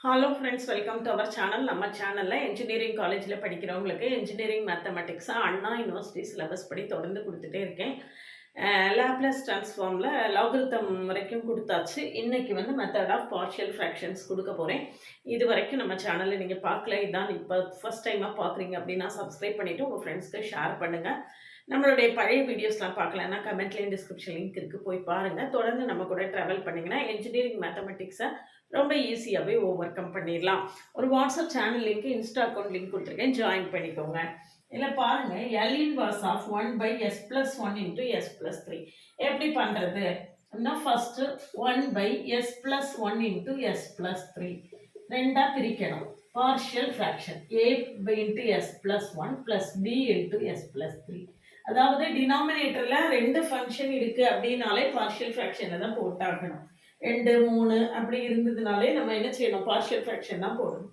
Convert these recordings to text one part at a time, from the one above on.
Hello friends, welcome to our channel. நம்ம சேனலில் engineering காலேஜில் படிக்கிறவங்களுக்கு இன்ஜினியரிங் மேத்தமெட்டிக்ஸாக அண்ணா யூனிவர்சிட்டி சிலபஸ் படி தொடர்ந்து கொடுத்துட்டே இருக்கேன். லாப்லேஸ் ட்ரான்ஸ்ஃபார்மில் லாகிரிதம் வரைக்கும் கொடுத்தாச்சு. இன்றைக்கி வந்து மெத்தட் ஆஃப் பார்ஷியல் ஃப்ராக்ஷன்ஸ் கொடுக்க போகிறேன். இது வரைக்கும் நம்ம சேனலில் நீங்கள் பார்க்கல, இதான் இப்போ ஃபஸ்ட் டைமாக பார்க்குறீங்க அப்படின்னா சப்ஸ்கிரைப் பண்ணிவிட்டு உங்கள் ஃப்ரெண்ட்ஸ்க்கு ஷேர் பண்ணுங்கள். நம்மளுடைய பழைய வீடியோஸ்லாம் பார்க்கலன்னா கமெண்ட்லேயும் டிஸ்கிரிப்ஷன் லிங்க் இருக்குது, போய் பாருங்கள். தொடர்ந்து நம்ம கூட ட்ராவல் பண்ணிங்கன்னா இன்ஜினியரிங் மேத்தமெட்டிக்ஸை ரொம்ப ஈஸியாகவே ஓவர் கம் பண்ணிடலாம். ஒரு WhatsApp channel link, Insta account link கொடுத்துருக்கேன், ஜாயின் பண்ணிக்கோங்க. இதில் பாருங்கள், L inverse of 1/s + 1 × s + 3 எப்படி பண்ணுறது அப்படின்னா, ஃபஸ்ட்டு 1/s + 1 × s + 3 ரெண்டாக பிரிக்கணும். Partial fraction a × s + 1 + b × s + 3. அதாவது டினாமினேட்டரில் ரெண்டு ஃபங்க்ஷன் இருக்குது அப்படின்னாலே பார்ஷியல் ஃப்ராக்ஷனில் தான் போட்டாகணும். 2 3 அப்படி இருந்ததுனாலே நம்ம என்ன செய்யணும், பார்ஷியல் ஃப்ராக்ஷன் தான் போடணும்.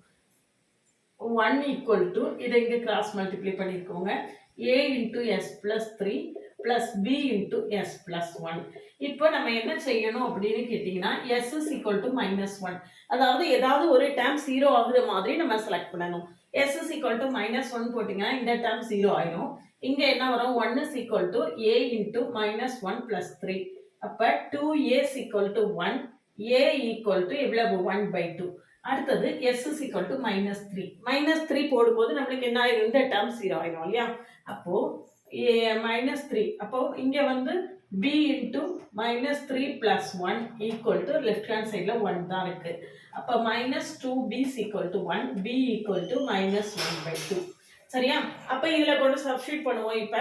1 = இதை இங்கே cross multiply பண்ணியிருக்கோங்க, a × s + 3 + b × s + 1. இப்போ நம்ம என்ன செய்யணும் அப்படின்னு கேட்டிங்கன்னா, s = -1. அதாவது ஏதாவது ஒரு டேர்ம் 0 ஆகுற மாதிரி நம்ம செலக்ட் பண்ணணும். s = -1 போட்டிங்கன்னா இந்த டேர்ம் 0 ஆயிடும். இங்கே என்ன வரும், 1 = a × -1 + 3. அப்போ 2a = 1, a = எவ்வளவு 1/2. அடுத்தது s = -3. -3 போடும்போது நம்மளுக்கு என்ன ஆயிரும், இந்த டேர்ம் 0 ஆயிரும் இல்லையா. அப்போ -3, அப்போ இங்கே வந்து b × -3 + 1 = லெஃப்ட் ஹேண்ட் சைடில் 1 தான் இருக்கு. அப்போ -2b = 1, b = -1/2. சரியா. அப்போ இதில் கொண்டு சப்ஸ்டியூட் பண்ணுவோம். இப்போ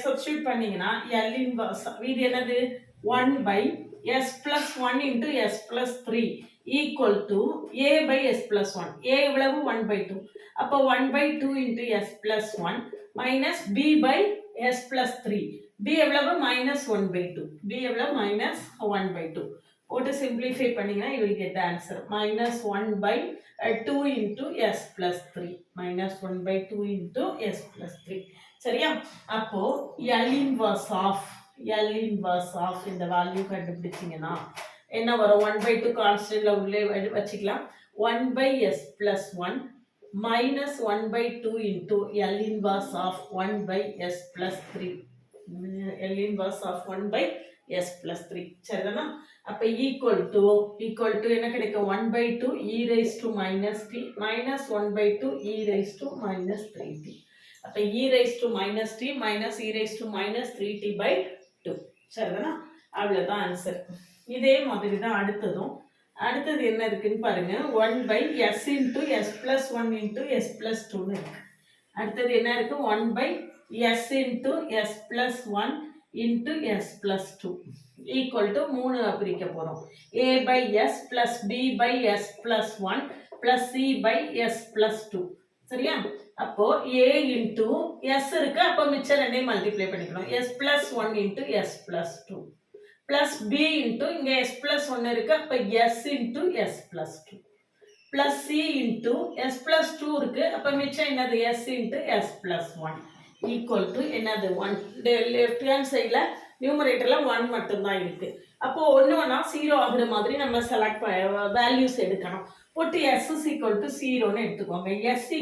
சப்ஸ்டியூட் பண்ணிங்கன்னா L inverse இது என்னது, 1/s + 1 × s + 3 = a/s + 1. a எவ்வளவு, 1/2. அப்போ 1/2 × s + 1 - b/s + 3. b எவ்வளவு, -1/2. b எவ்வளவு, -1/2. போட்டு சிம்பிளிஃபை பண்ணீங்கன்னா you will get the answer -1/2 × s + 3. -1/2 × s + 3. சரியா. அப்போ L inverse ஆஃப் இந்த வேல்யூ கண்டுபிடிச்சிங்கன்னா என்ன வரும், 1/2 கான்ஸ்டன்ட்ல உள்ளே வச்சுக்கலாம். 1/s + 1 -1/2 × L inverse of 1/s + 3. L inverse of 1/s + 3. சரிதானா. அப்போ ஈக்குவல் டு என்ன கிடைக்கும், 1/2 e raised to -t -1/2 e raised to -3t. அப்போ e raised to -t - e raised to -3t/2. சரிதானா. அவ்வளோதான் ஆன்சர். இதே மாதிரி தான் அடுத்தது என்ன இருக்குன்னு பாருங்க, 1/s × s + 1 × s + 2 இருக்கு. அடுத்தது என்ன இருக்கு, 1/s × s + 1 × s + 2 = 3 பிரிக்க போறோம். a/s + b/s + 1 + c/s + 2. சரியா. அப்போ a × s இருக்கு, அப்போ மிச்சம் ரெண்டையும் மல்டிப்ளை பண்ணிக்கணும். s + 1 × s + 2 plus b into இங்கே s + 1 இருக்கு, அப்போ s × s + 2 plus c into s + 2 இருக்கு, அப்போ மிச்சம் என்னது, s × s + 1 ஈக்குவல் டு என்னது, 1. லெஃப்ட் ஹேண்ட் சைடில் நியூமரேட்டரில் 1 மட்டும்தான் இருக்கு. அப்போ ஒன்று ஒன்றா 0 ஆகுற மாதிரி நம்ம செலக்ட் வேல்யூஸ் எடுக்கணும். போட்டு s = 0ன்னு எடுத்துக்கோங்க. s =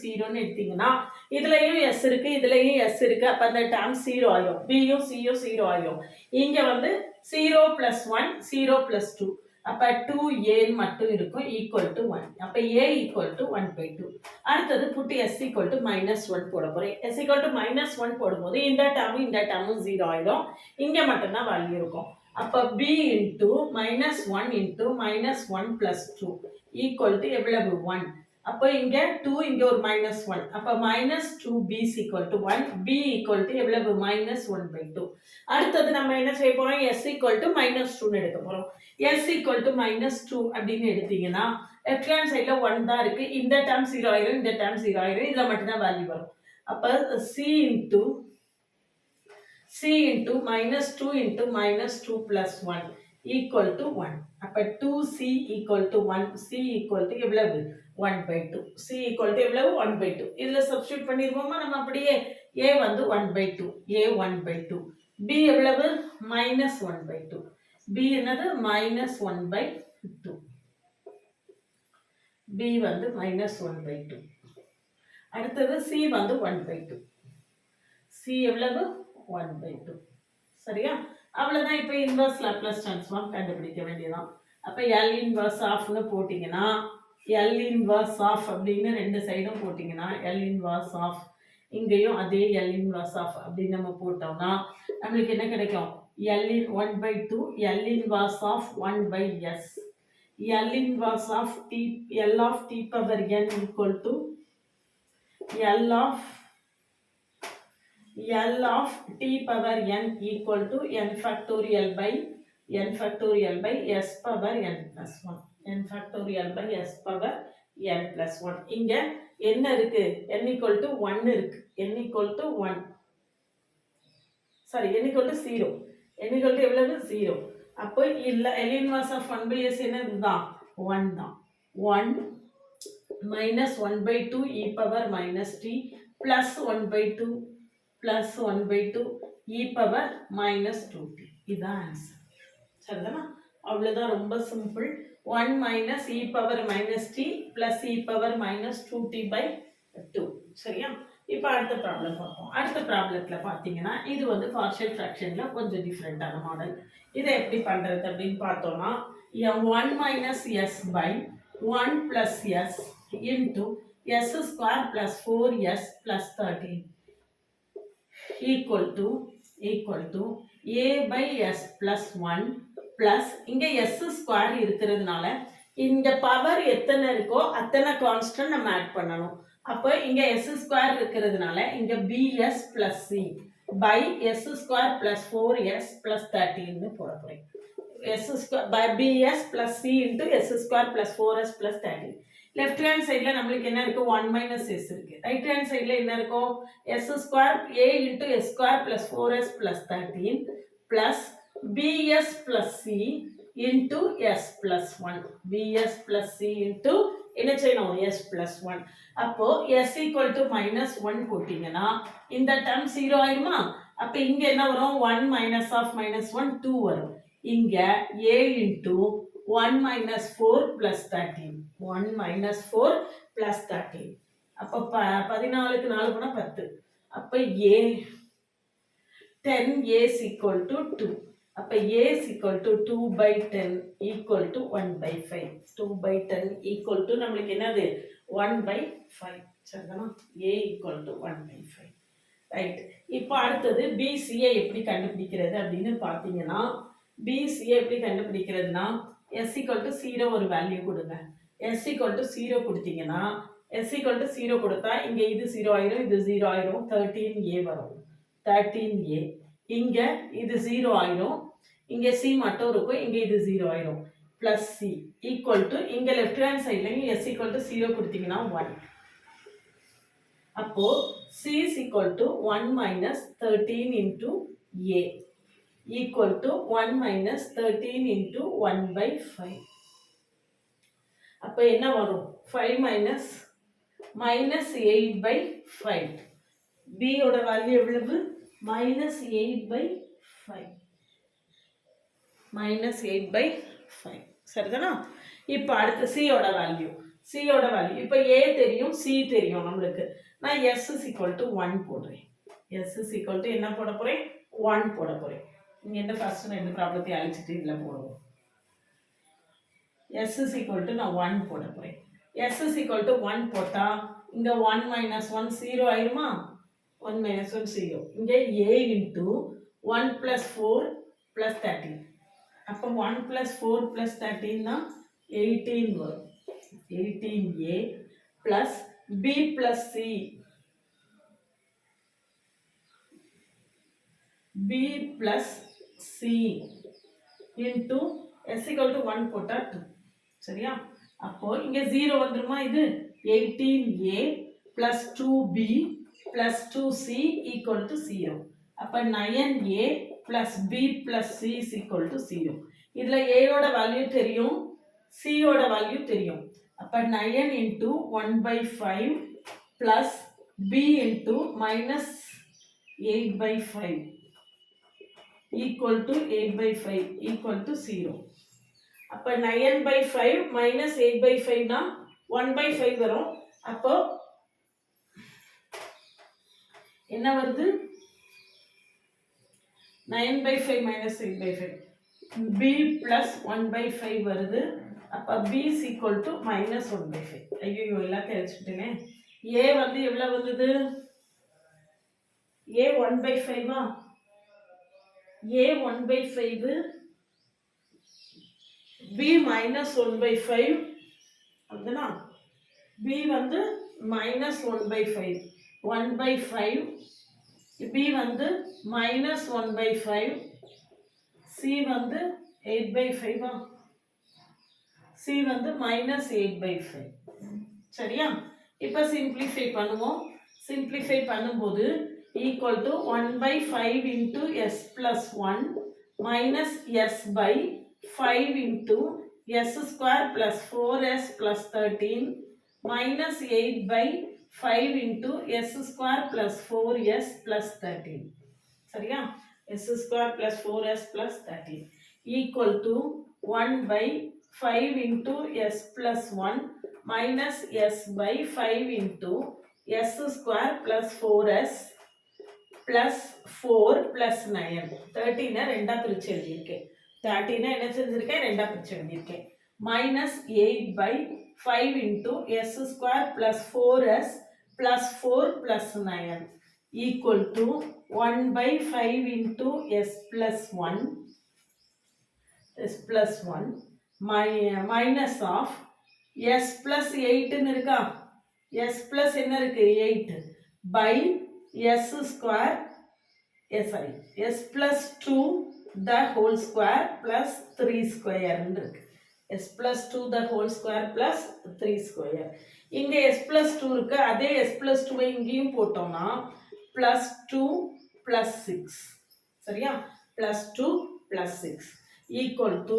0ன்னு எடுத்தீங்கன்னா இதுலையும் s இருக்கு, இதுலையும் s இருக்கு, அப்போ அந்த டேர்ம் 0 ஆயிடும். bயும் cயும் 0 ஆயிடும். இங்கே வந்து 0 + 1 0 + 2, அப்போ 2a மட்டும் இருக்கும் ஈக்குவல் டு 1. அப்போ a = 1/2. அடுத்தது புட்டு s = -1 போட போகிறேன். s = -1 போடும்போது இந்த டேர்மும் 0 ஆயிடும். இங்கே மட்டும்தான் வேல்யூ இருக்கும். அப்போ b × -1 × -1 + 2 = எவ்வளவு, 1. அப்போ இங்கே 2, இங்கே ஒரு -1, அப்போ -2b = 1, b = எவ்வளவு, -1/2. அடுத்தது நம்ம என்ன செய்ய போறோம், s = -2ன்னு எடுக்க போறோம். s = -2 அப்படின்னு எடுத்தீங்கன்னா லெஃப்ட் ஹேண்ட் சைடில் 1 தான் இருக்கு. இந்த டேர்ம் 0 ஆயிரும், இந்த டேர்ம் 0 ஆயிரும், இதில் மட்டும்தான் வேல்யூ வரும். அப்போ c × -2 × -2 + 1 = 1. அப்போ 2c = 1, c = எவ்வளவு, 1/2. c = எவ்வளவு, 1/2. இதில் சப்ஸ்டியூட் பண்ணிடுவோமா நம்ம அப்படியே. a வந்து 1/2, a 1/2. b எவ்வளவு, -1/2. b என்னது, -1/2. b வந்து -1/2. அடுத்தது c வந்து 1/2. c எவ்வளவு 1/2. சரியா? அவ்வளவுதான். இப்போ இன்வர்ஸ் லாப்லாஸ் ட்ரான்ஸ்ஃபார்ம் கண்டுபிடிக்க வேண்டியதான். அப்ப L இன்வர்ஸ் ஆஃப்னு போட்டிங்கன்னா L இன்வர்ஸ் ஆஃப் அப்படின்னு ரெண்டு சைடும் போட்டிங்கன்னா L இன்வர்ஸ் ஆஃப், இங்கேயும் அதே L இன்வர்ஸ் ஆஃப் அப்படின்னு நம்ம போட்டோம்னா நம்மளுக்கு என்ன கிடைக்கும்? L in 1/2 L inverse of 1/s. L inverse of t, L of t power n equal to L of t power n equal to n factorial by s power n plus 1. n factorial by s power n plus 1. இங்க என்ன இருக்கு? n equal to 1 இருக்கு. n equal to 1. Sorry, n equal to 0. n equal to எவ்வளவு? 0. அப்போ இல்ல L inverse of 1/s என்னதுதான்? 1 தான். 1 minus 1/2 e power minus t plus 1/2 plus 1/2 e power minus 2t. இதான் answer. சரிதானா? அவ்வளவுதான், ரொம்ப simple. 1 minus e power minus t plus e power minus 2t by 2. சரியா? இப்போ அடுத்த ப்ராப்ளம் பார்ப்போம். அடுத்த ப்ராப்ளத்துல பார்த்தீங்கன்னா இது வந்து பார்ஷியல் ஃப்ராக்ஷன்ல கொஞ்சம் டிஃப்ரெண்டான மாடல். இதை எப்படி பண்றது அப்படின்னு பார்த்தோம்னா 1 minus s by 1 plus s into s square plus 4s plus 13 equal to a by s plus 1 plus இங்க s ஸ்கொயர் இருக்கிறதுனால இந்த பவர் எத்தனை இருக்கோ அத்தனை கான்ஸ்டன்ட் நம்ம ஆட் பண்ணணும். அப்போ இங்க s ஸ்கொயர் இருக்கிறதுனால இங்க bs plus c by s square plus 4s plus 13 னு போட போறேன். s square by bs plus c into s square plus 4s plus 13. Left hand சைடுல நம்மளுக்கு என்ன இருக்கு? 1 minus s இருக்கு. ரைட் ஹேண்ட் சைடுல என்ன இருக்கும்? s square a into s square plus 4s plus 13 plus bs plus c into s plus 1. bs plus c into என்ன செய்யணும்? s plus 1. அப்போ s equal to minus 1 போட்டீங்கன்னா இந்த டேர்ம் 0 ஆயிருமா? அப்ப இங்க என்ன வரும்? 1 minus of minus 1 2 வரும். இங்க a into 1 minus 4 plus 13. 1 minus 4 plus 13. அப்போ 14க்கு 4 போனா 10. அப்ப a 10 a is equal to 2. அப்ப a is equal to 2 by 10 equal to 1 by 5. 2 by 10 equal to நம்மளுக்கு என்னது? 1 by 5. சரிதானா? a equal to 1 by 5. Right. இப்போ அடுத்தது BC எப்படி கண்டுபிடிக்கிறது அப்படின்னு பார்த்தீங்கன்னா BC எப்படி கண்டுபிடிக்கிறதுனா s equal to 0 ஒரு வேல்யூ கொடுங்க. s equal to 0 கொடுத்தீங்கன்னா s equal to 0 கொடுத்தா இங்க இது 0 ஆயிரும், இது 0 ஆயிரும், 13a வரும். 13a இங்க இது 0 ஆயிரும், இங்க c மட்டும் இருக்கும், இங்க இது 0 ஆயிரும். plus c equal to இங்க லெஃப்ட் ஹேண்ட் சைடுலயும் s equal to 0 கொடுத்தீங்கன்னா 1. அப்போ c is equal to 1 minus 13 into a equal to 1 minus 13 into 1 by 5. அப்போ என்ன வரும்? 5 minus 8 by 5. b ஓட வேல்யூ எவ்வளவு? minus 8 by 5. minus 8 by 5. சரிதானா? இப்போ அடுத்து c ஓட வேல்யூ. இப்போ a தெரியும், c தெரியும் நம்மளுக்கு. நான் s is equal to 1 போடுறேன். s is equal to என்ன போட போறேன்? 1 போட போறேன். இங்க என்ன ஃபர்ஸ்ட் ரெண்டு ப்ராப்ளத்தை அழிச்சிட்டு இதுல போடுவோம். s is equal to நான் 1 போட போறேன். s is equal to 1 போட்டா இங்க 1 minus 1 0 ஆயிருமா? 1 minus 1 0. இங்க a into 1 plus 4 plus 13. அப்போ 1 plus 4 plus 13 னா 18 வரும். 18a plus b plus c. b plus c into s equal to 1 போட்டா 2. சரியா? அப்போ இங்க 0 வந்துருமா? இது 18a plus 2b plus 2c equal to 0. அப்ப 9a plus b plus c is equal to 0. இதுல a ஓட வேல்யூ தெரியும், c ஓட வேல்யூ தெரியும். அப்ப 9 into 1 by 5 plus b into minus 8 by 5 equal to 8 by 5 equal to 0. அப்ப 9 by 5 minus 8 by 5 னா 1/5 வரும். அப்போ என்ன வருது? 9/5 minus 8/5 b plus 1/5 வருது. அப்போ b is equal to minus 1/5. ஐயோ எல்லாத்தையும் அழிச்சுக்கிட்டேனே. a வந்து எவ்வளோ வந்தது? a 1/5 a 1/5 b minus 1/5 அப்படின்னா b வந்து minus 1/5 1/5 b வந்து minus 1/5 c வந்து 8/5 c வந்து minus 8/5. சரியா? இப்போ சிம்பிளிஃபை பண்ணுவோம். சிம்பிளிஃபை பண்ணும்போது equal to 1/5 into s plus 1 minus s by 5 into s square plus 4s plus 13 minus 8 by 5 into s square plus 4s plus 13. சரியா? s square plus 4s plus 13 equal to 1/5 into s plus 1 minus s by 5 into s square plus 4s plus 4 plus 9. 13 ரெண்டா பிரிச்சு எழுதியிருக்கேன். 13 என்ன செஞ்சிருக்கேன்? ரெண்டா பிரிச்சு எழுதியிருக்கேன். minus 8/5 into s square plus 4s plus 4 plus 9 equal to 1/5 into s plus 1 minus of s plus 8 இருக்கா? s plus என்ன இருக்கு? 8 by s square s plus 2 the whole square plus 3 square இருக்கு. s plus 2 the whole square plus 3 square. இங்க s plus 2 இருக்கு. அதே s plus 2 இங்கேயும் போட்டோம்னா plus 2 plus 6. சரியா? plus 2 plus 6 equal to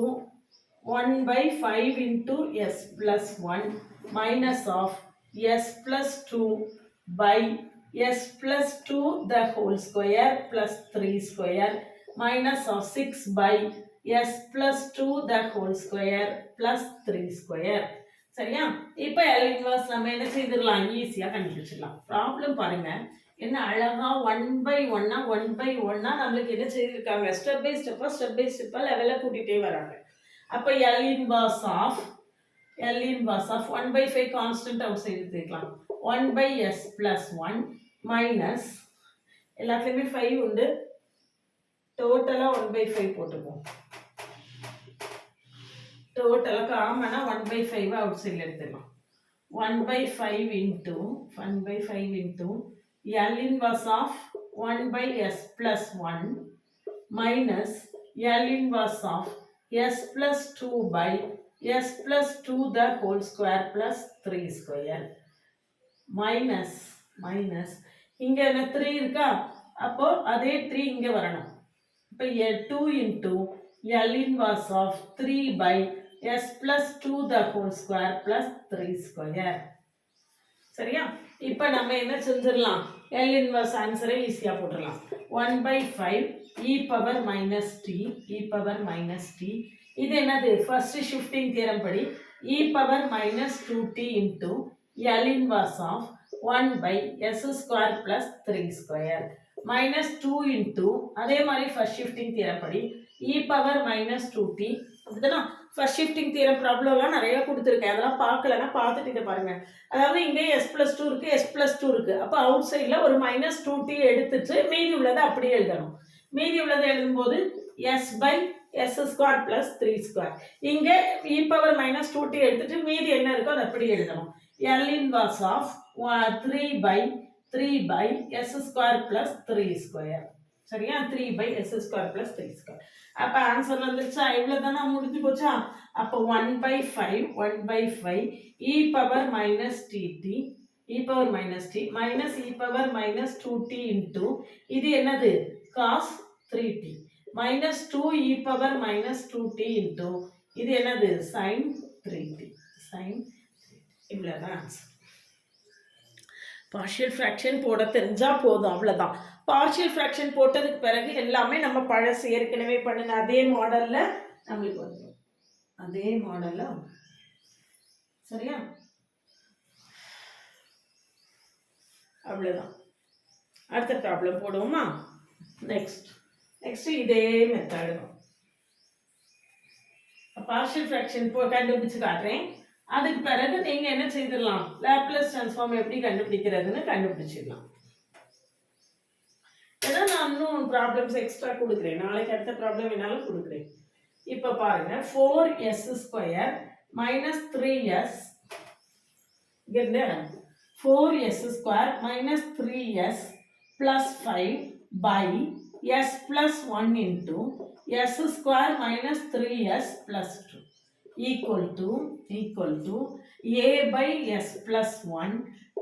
1/5 into s plus 1 minus of s plus 2 by s plus 2 the whole square plus 3 square minus of 6 by s plus 2 the whole square plus 3 square. சரியா? இப்போ L inverse நம்ம என்ன செய்திடலாம்? ஈஸியாக கண்டுபிடிச்சிடலாம். Problem பாருங்க, என்ன அழகா 1/1 நம்மளுக்கு என்ன செய்திருக்காங்க? ஸ்டெப் பை ஸ்டெப்பா லெவலில் கூட்டிகிட்டே வராங்க. அப்போ L inverse of 1/5 constant out side எடுத்துக்கலாம். 1/s plus 1 மைனஸ் எல்லாத்துலேயுமே 5 உண்டு, டோட்டலாக 1/5 போட்டுக்குவோம். டோட்டலாக காமனாக 1/5 அவுட் சைடில் எடுத்துக்கலாம். 1/5 into L inverse of 1/s plus 1 minus L inverse of s plus 2 by s plus 2 the whole square plus 3 square minus இங்க என்ன 3 இருக்கா? அப்போ அதே 3 இங்க வரணும். இப்போ 2 into L inverse of 3 by s plus 2 the whole square plus 3 square. சரியா? இப்போ நம்ம என்ன செஞ்சிடலாம்? L inverse ஆன்சரை ஈஸியா போட்டுடலாம். 1/5 e power minus t இது என்னது? ஃபர்ஸ்ட் ஷிஃப்டிங் தியரம் படி e power minus 2t into L inverse of 1/s square plus 3 square minus 2 into அதே மாதிரி ஃபர்ஸ்ட் ஷிஃப்டிங் தியரம் படி e power minus 2t. அப்படிதானா? ஃபர்ஸ்ட் ஷிஃப்டிங் தியரம் ப்ராப்ளம்லாம் நிறைய கொடுத்துருக்கேன், அதெல்லாம் பார்க்கலன்னா பார்த்துட்டு இதை பாருங்க. அதாவது இங்கே s plus 2 இருக்கு, s plus 2 இருக்கு. அப்போ அவுட் சைடில் ஒரு minus 2t எடுத்துட்டு மீதி உள்ளதை அப்படியே எழுதணும். மீதி உள்ளதை எழுதும்போது s by s square plus 3 square. இங்கே e power minus 2t எடுத்துட்டு மீதி என்ன இருக்கோ அதை அப்படியே எழுதணும். L inverse of 3 by s square plus 3 square. சரியா? 3 by s square plus 3 square. அப்போ ஆன்சர் வந்துருச்சா? இவ்வளோ தானே, முடிஞ்சு போச்சா? அப்போ 1/5 e power minus t minus e power minus 2t into இது என்னது? cos 3t minus 2 e power minus 2t into இது என்னது? sin 3t. இவ்வளோதான் ஆன்சர். பார்ஷியல் ஃப்ராக்ஷன் போட தெரிஞ்சா போதும், அவ்வளோதான். பார்ஷியல் ஃப்ராக்ஷன் போட்டதுக்கு பிறகு எல்லாமே நம்ம பழசு ஏற்கனவே பண்ணின அதே மாடலில் நம்மளுக்கு வந்துடும். அதே மாடலில் சரியா? அவ்வளோதான். அடுத்த ப்ராப்ளம் போடுவோமா? நெக்ஸ்ட் இதே மெத்தட் பார்ஷியல் ஃப்ராக்ஷன் கண்டுபிடிச்சு காட்டுறேன். அதுக்கு பிறகு நீங்கள் என்ன செய்திடலாம், லாப்லேஸ் ட்ரான்ஸ்ஃபார்ம் எப்படி கண்டுபிடிக்கிறதுன்னு கண்டுபிடிச்சிடலாம். ஏன்னா நான் இன்னும் ப்ராப்ளம்ஸ் எக்ஸ்ட்ரா கொடுக்குறேன், நாளைக்கு அடுத்த ப்ராப்ளம் வேணாலும் கொடுக்குறேன். இப்போ பாருங்க, 4s² minus 3s, 4s² minus 3s plus 5 by s plus 1 into s² minus 3s plus 2 equal to a by s plus 1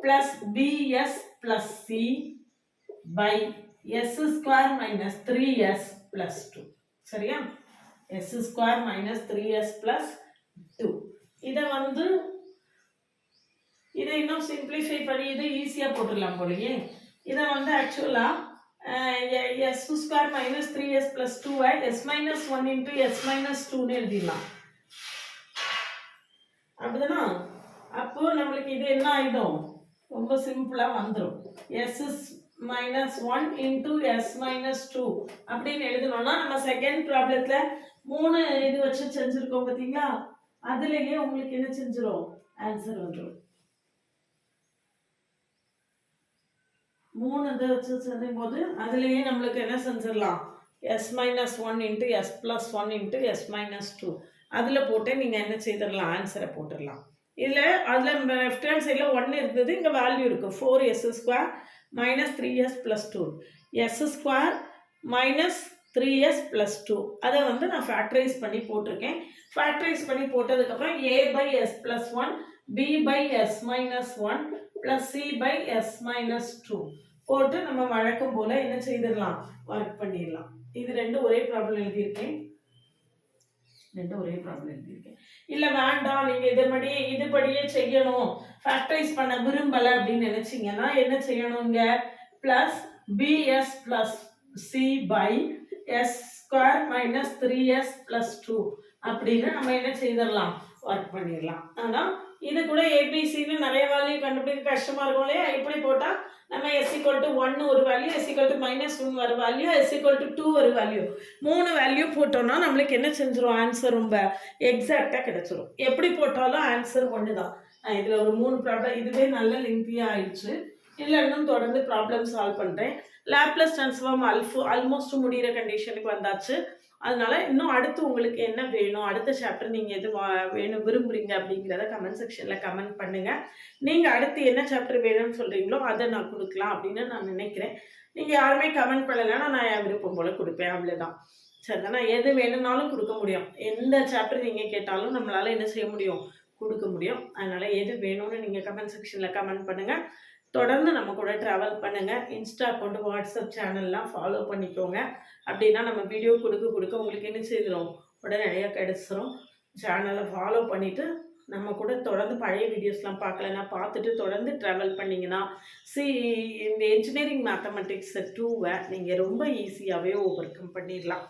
plus bs plus c by s² minus 3s plus 2. சரியா? s² minus 3s plus 2. இதை இன்னும் simplify பண்ணி இதை ஈஸியாக போட்டுடலாம் போலயே. இதை ஆக்சுவலாக s² minus 3s plus 2 s minus 1 into s minus 2ன்னு எழுதிடலாம். அப்படிதானா? அப்போ நம்மளுக்கு இது என்ன ஆகிடும், ரொம்ப சிம்பிளாக வந்துடும். s minus 1 into s minus 2 அப்படின்னு எழுதணும்னா நம்ம செகண்ட் ப்ராப்ளத்தில் 3 இது வச்சு செஞ்சுருக்கோம் பார்த்தீங்களா, அதுலேயே உங்களுக்கு என்ன செஞ்சிடும், ஆன்சர் வந்துடும். 3 இதை வச்சு செய்யும் போது அதுலேயே நம்மளுக்கு என்ன செஞ்சிடலாம், s minus 1 into s plus 1 into s minus 2 அதில் போட்டு நீங்கள் என்ன செய்திடலாம், ஆன்சரை போட்டுடலாம். அதில் லெஃப்ட் ஹேண்ட் சைடில் 1 இருந்தது, இங்கே வேல்யூ இருக்குது 4s² minus 3s plus 2 s² minus 3s plus 2 அதை நான் ஃபேக்டரைஸ் பண்ணி போட்டிருக்கேன். ஃபேக்டரைஸ் பண்ணி போட்டதுக்கப்புறம் a by s plus 1 b by s minus 1 plus c by s minus 2 போட்டு நம்ம வழக்கம் போல் என்ன செய்திடலாம், ஒர்க் பண்ணிடலாம். இது ரெண்டும் ஒரே ப்ராப்ளம் எழுதியிருக்கேன். இல்லை வேண்டாம், நீங்கள் இதுபடியே செய்யணும், ஃபேக்டரைஸ் பண்ண விரும்பலை அப்படின்னு நினச்சிங்கன்னா என்ன செய்யணுங்க, plus bs plus c by s² minus 3s plus 2 அப்படின்னு நம்ம என்ன செய்திடலாம், ஒர்க் பண்ணிடலாம். ஆனால் இது கூட ஏபிசின்னு நிறைய வேல்யூ கண்டுபிடிக்க கஷ்டமாக இருக்கும் இல்லையா. இப்படி போட்டால் நம்ம s=1 ஒரு வேல்யூ, s=-1 ஒரு வேல்யூ, s=2 ஒரு வேல்யூ, 3 வேல்யூ போட்டோம்னா நம்மளுக்கு என்ன செஞ்சிடும், ஆன்சர் ரொம்ப எக்ஸாக்டாக கிடைச்சிரும். எப்படி போட்டாலும் ஆன்சர் ஒன்று தான். இதில் ஒரு 3 ப்ராப்ளம், இதுவே நல்ல லெங்க்தியாக ஆயிடுச்சு. இல்லை இன்னும் தொடர்ந்து ப்ராப்ளம் சால்வ் பண்ணுறேன். லாப்லேஸ் ட்ரான்ஸ்ஃபார்ம் ஆல்மோஸ்ட் முடிகிற கண்டிஷனுக்கு வந்தாச்சு. அதனால இன்னும் அடுத்து உங்களுக்கு என்ன வேணும், அடுத்த சாப்டர் நீங்கள் எது வேணும் விரும்புகிறீங்க அப்படிங்கிறத கமெண்ட் செக்ஷனில் கமெண்ட் பண்ணுங்கள். நீங்கள் அடுத்து என்ன சாப்டர் வேணும்னு சொல்கிறீங்களோ அதை நான் கொடுக்கலாம் அப்படின்னு நான் நினைக்கிறேன். நீங்கள் யாருமே கமெண்ட் பண்ணலைன்னா நான் என் விருப்பம் போல் கொடுப்பேன், அவ்வளோதான். சரிதானா? எது வேணும்னாலும் கொடுக்க முடியும். எந்த சாப்டர் நீங்கள் கேட்டாலும் நம்மளால் என்ன செய்ய முடியும், கொடுக்க முடியும். அதனால் எது வேணும்னு நீங்கள் கமெண்ட் செக்ஷனில் கமெண்ட் பண்ணுங்கள். தொடர்ந்து நம்ம கூட ட்ராவல் பண்ணுங்கள். இன்ஸ்டா அக்கௌண்ட், வாட்ஸ்அப் சேனல்லாம் ஃபாலோ பண்ணிக்கோங்க. அப்படின்னா நம்ம வீடியோ கொடுக்க உங்களுக்கு என்ன செய்திடும், உடனடியாக கிடச்சிரும். சேனலை ஃபாலோ பண்ணிவிட்டு நம்ம கூட தொடர்ந்து பழைய வீடியோஸ்லாம் பார்க்கலன்னா பார்த்துட்டு தொடர்ந்து ட்ராவல் பண்ணிங்கன்னா இந்த என்ஜினியரிங் மேத்தமெட்டிக்ஸ் 2 நீங்கள் ரொம்ப ஈஸியாகவே ஓவர் கம் பண்ணிடலாம்.